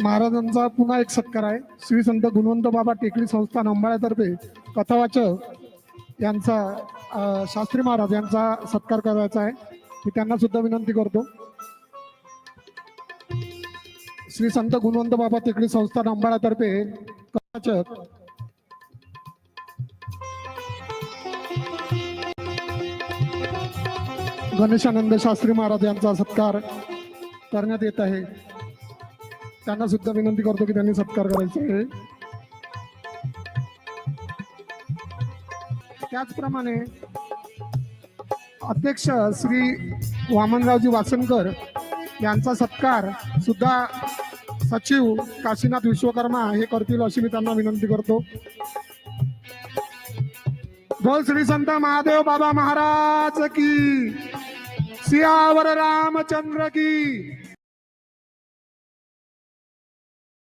महाराजांचा पुन्हा एक सत्कार आहे. श्री संत गुणवंत बाबा टेकडी संस्थान अंबाळ्यातर्फे कथावाचक यांचा शास्त्री महाराज यांचा सत्कार करायचा आहे. मी त्यांना सुद्धा विनंती करतो. श्री संत गुणवंत बाबा टेकडी संस्थान अंबाळ्यातर्फे कथावाचक गणेशानंद शास्त्री महाराज यांचा सत्कार करण्यात येत आहे. त्यांना सुद्धा विनंती करतो की त्यांनी सत्कार करायचा आहे. त्याचप्रमाणे अध्यक्ष श्री वामनरावजी वासनकर यांचा सत्कार सुद्धा सचिव काशीनाथ विश्वकर्मा हे करतील अशी मी त्यांना विनंती करतो. बोल श्री संत महादेव बाबा महाराज की, सियावर रामचंद्र की.